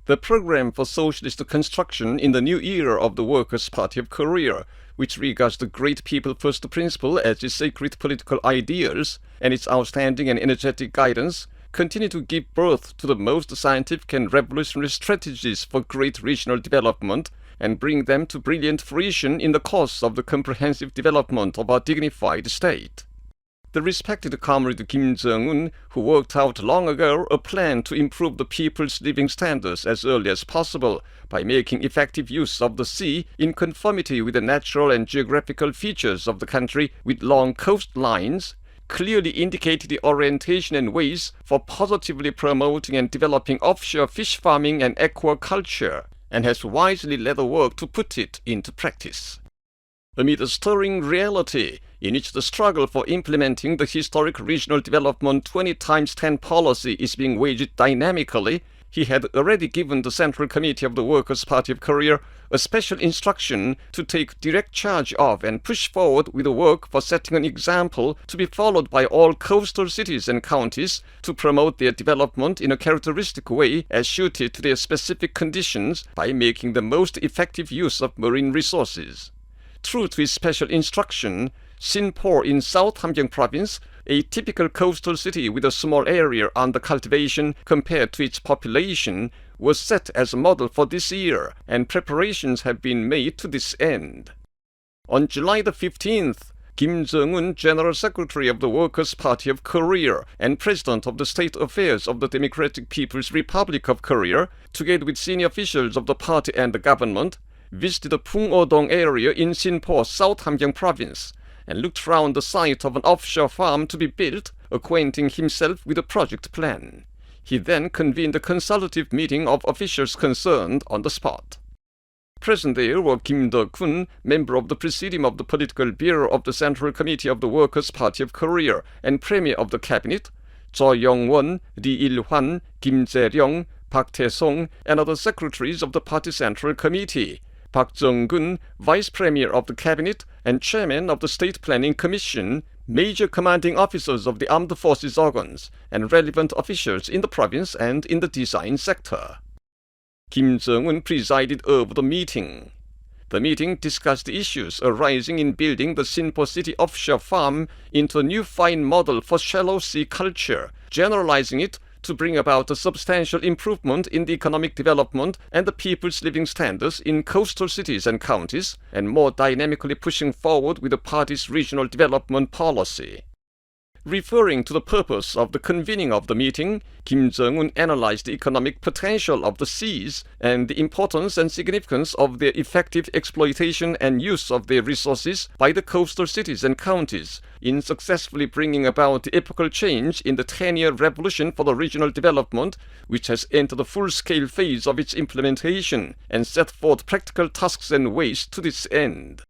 the program for socialist construction in the new era of the Workers' Party of Korea, which regards the great people first principle as its sacred political ideals, and its outstanding and energetic guidance, continue to give birth to the most scientific and revolutionary strategies for great regional development, and bring them to brilliant fruition in the course of the comprehensive development of our dignified state. The respected Comrade Kim Jong Un, who worked out long ago a plan to improve the people's living standards as early as possible by making effective use of the sea in conformity with the natural and geographical features of the country with long coastlines, clearly indicated the orientation and ways for positively promoting and developing offshore fish farming and aquaculture, and has wisely led the work to put it into practice. Amid a stirring reality in which the struggle for implementing the historic regional development 20x10 policy is being waged dynamically, he had already given the Central Committee of the Workers' Party of Korea a special instruction to take direct charge of and push forward with the work for setting an example to be followed by all coastal cities and counties to promote their development in a characteristic way as suited to their specific conditions by making the most effective use of marine resources. True to his special instruction, Sinpho in South Hamgyong Province, a typical coastal city with a small area under cultivation compared to its population, was set as a model for this year, and preparations have been made to this end. On July the 15th, Kim Jong Un, General Secretary of the Workers' Party of Korea and President of the State Affairs of the Democratic People's Republic of Korea, together with senior officials of the party and the government, visited the Pungho-dong area in Sinpho, South Hamgyong Province, and looked round the site of an offshore farm to be built, acquainting himself with the project plan. He then convened a consultative meeting of officials concerned on the spot. Present there were Kim Dok-kun, member of the Presidium of the Political Bureau of the Central Committee of the Workers' Party of Korea and Premier of the Cabinet, Cho Yong-won, Lee Il-hwan, Kim Jae-ryong, Park Tae-song, and other secretaries of the Party Central Committee, Park Jong-gun, Vice Premier of the Cabinet and Chairman of the State Planning Commission, major commanding officers of the armed forces organs, and relevant officials in the province and in the design sector. Kim Jong-un presided over the meeting. The meeting discussed issues arising in building the Sinpho City offshore farm into a new fine model for shallow sea culture, generalizing it to bring about a substantial improvement in the economic development and the people's living standards in coastal cities and counties, and more dynamically pushing forward with the party's regional development policy. Referring to the purpose of the convening of the meeting, Kim Jong-un analyzed the economic potential of the seas and the importance and significance of their effective exploitation and use of their resources by the coastal cities and counties in successfully bringing about the epochal change in the 10-year revolution for the regional development, which has entered the full-scale phase of its implementation and set forth practical tasks and ways to this end.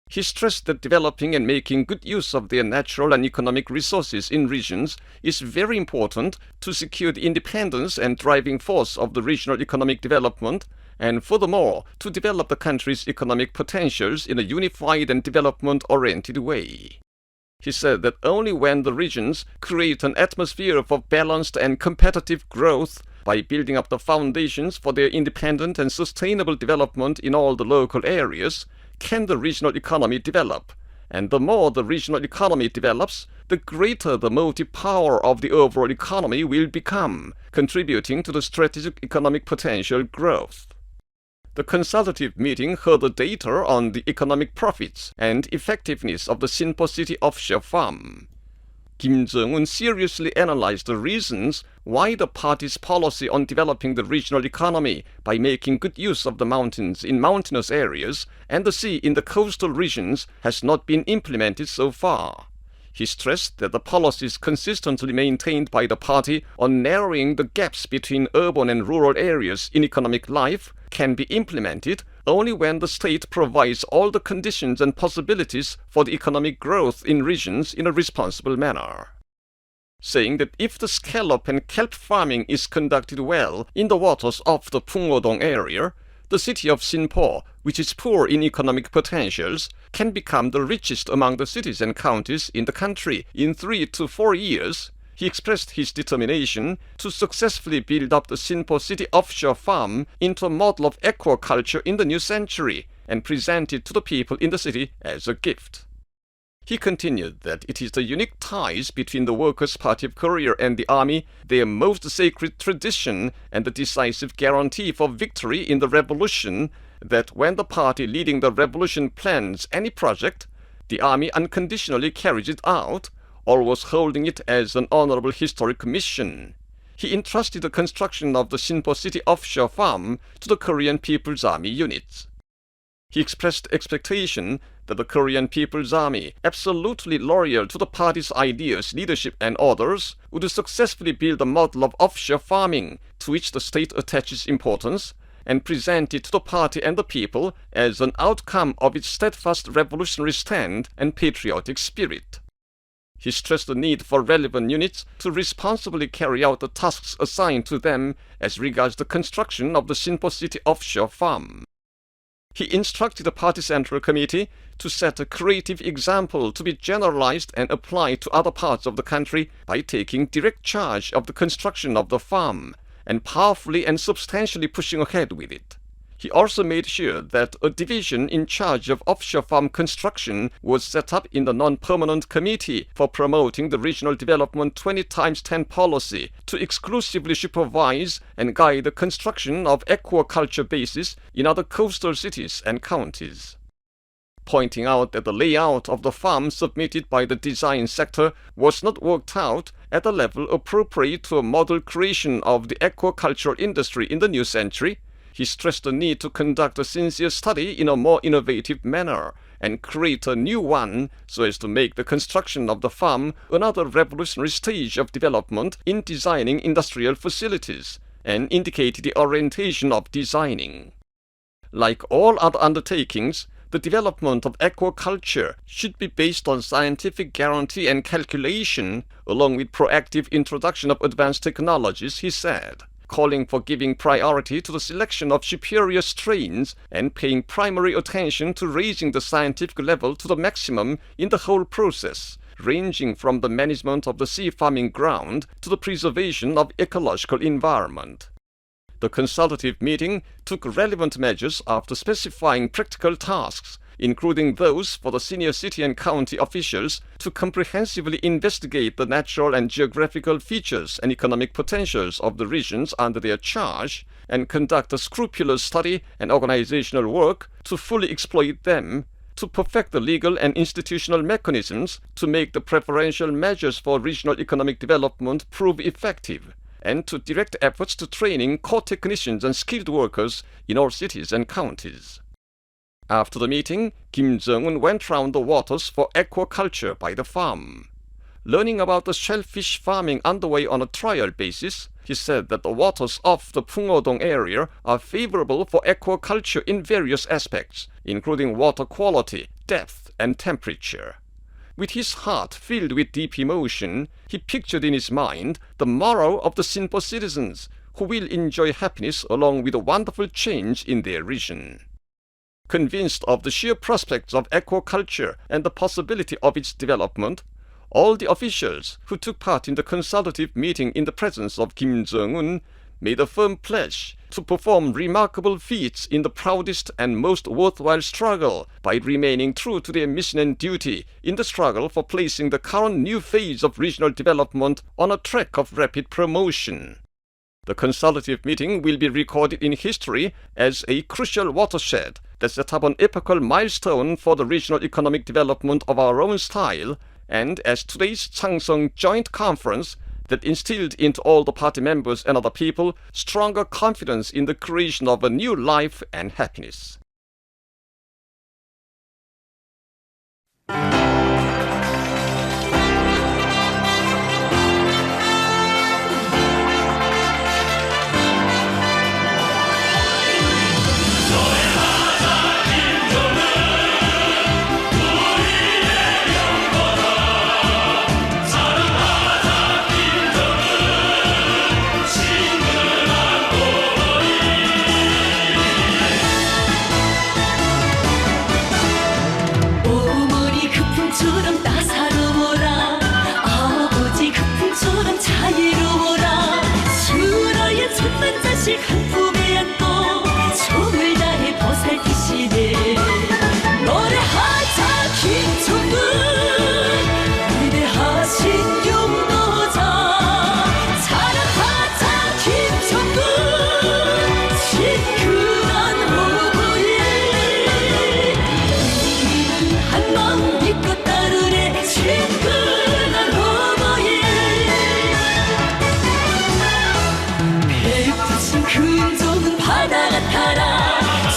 He stressed that developing and making good use of their natural and economic resources in regions is very important to secure the independence and driving force of the regional economic development, and furthermore, to develop the country's economic potentials in a unified and development-oriented way. He said that only when the regions create an atmosphere for balanced and competitive growth by building up the foundations for their independent and sustainable development in all the local areas, can the regional economy develop, and the more the regional economy develops, the greater the motive power of the overall economy will become, contributing to the strategic economic potential growth. The consultative meeting heard the data on the economic profits and effectiveness of the Sinpho City offshore farm. Kim Jong-un seriously analyzed the reasons why the party's policy on developing the regional economy by making good use of the mountains in mountainous areas and the sea in the coastal regions has not been implemented so far. He stressed that the policies consistently maintained by the party on narrowing the gaps between urban and rural areas in economic life can be implemented only when the state provides all the conditions and possibilities for the economic growth in regions in a responsible manner. Saying that if the scallop and kelp farming is conducted well in the waters of the Pungho-dong area, the city of Sinpho, which is poor in economic potentials, can become the richest among the cities and counties in the country in 3 to 4 years, he expressed his determination to successfully build up the Sinpho City Offshore Farm into a model of aquaculture in the new century and present it to the people in the city as a gift. He continued that it is the unique ties between the Workers' Party of Korea and the Army, their most sacred tradition and the decisive guarantee for victory in the revolution, that when the party leading the revolution plans any project, the Army unconditionally carries it out, always holding it as an honorable historic mission. He entrusted the construction of the Sinpho City Offshore Farm to the Korean People's Army units. He expressed expectation that the Korean People's Army, absolutely loyal to the party's ideas, leadership, and orders, would successfully build a model of offshore farming to which the state attaches importance, and present it to the party and the people as an outcome of its steadfast revolutionary stand and patriotic spirit. He stressed the need for relevant units to responsibly carry out the tasks assigned to them as regards the construction of the Sinpho City Offshore Farm. He instructed the Party Central Committee to set a creative example to be generalized and applied to other parts of the country by taking direct charge of the construction of the farm and powerfully and substantially pushing ahead with it. He also made sure that a division in charge of offshore farm construction was set up in the non-permanent committee for promoting the regional development 20x10 policy to exclusively supervise and guide the construction of aquaculture bases in other coastal cities and counties. Pointing out that the layout of the farm submitted by the design sector was not worked out at a level appropriate to a model creation of the aquaculture industry in the new century, he stressed the need to conduct a sincere study in a more innovative manner and create a new one so as to make the construction of the farm another revolutionary stage of development in designing industrial facilities, and indicated the orientation of designing. Like all other undertakings, the development of aquaculture should be based on scientific guarantee and calculation, along with proactive introduction of advanced technologies, he said, calling for giving priority to the selection of superior strains and paying primary attention to raising the scientific level to the maximum in the whole process, ranging from the management of the sea farming ground to the preservation of ecological environment. The consultative meeting took relevant measures after specifying practical tasks, including those for the senior city and county officials to comprehensively investigate the natural and geographical features and economic potentials of the regions under their charge, and conduct a scrupulous study and organizational work to fully exploit them, to perfect the legal and institutional mechanisms to make the preferential measures for regional economic development prove effective, and to direct efforts to training core technicians and skilled workers in all cities and counties. After the meeting, Kim Jong Un went round the waters for aquaculture by the farm. Learning about the shellfish farming underway on a trial basis, he said that the waters off the Pungho-dong area are favorable for aquaculture in various aspects, including water quality, depth, and temperature. With his heart filled with deep emotion, he pictured in his mind the morrow of the Sinpho citizens, who will enjoy happiness along with a wonderful change in their region. Convinced of the sheer prospects of aquaculture and the possibility of its development, all the officials who took part in the consultative meeting in the presence of Kim Jong Un made a firm pledge to perform remarkable feats in the proudest and most worthwhile struggle by remaining true to their mission and duty in the struggle for placing the current new phase of regional development on a track of rapid promotion. The consultative meeting will be recorded in history as a crucial watershed that set up an epochal milestone for the regional economic development of our own style, and as today's Changsong Joint Conference that instilled into all the party members and other people stronger confidence in the creation of a new life and happiness. 천만 자식 한 품에 안고 총을 다해 보살피시네. 노래하자 김정은 위대하신 용도자. 자랑하자 김정은 친근한 호보에. 우리는 한마음 믿고 따르네 친근한 호보에. 베푸신 긍정은 바다 같아라.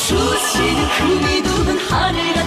주시는 그 믿음은 하늘 같아라.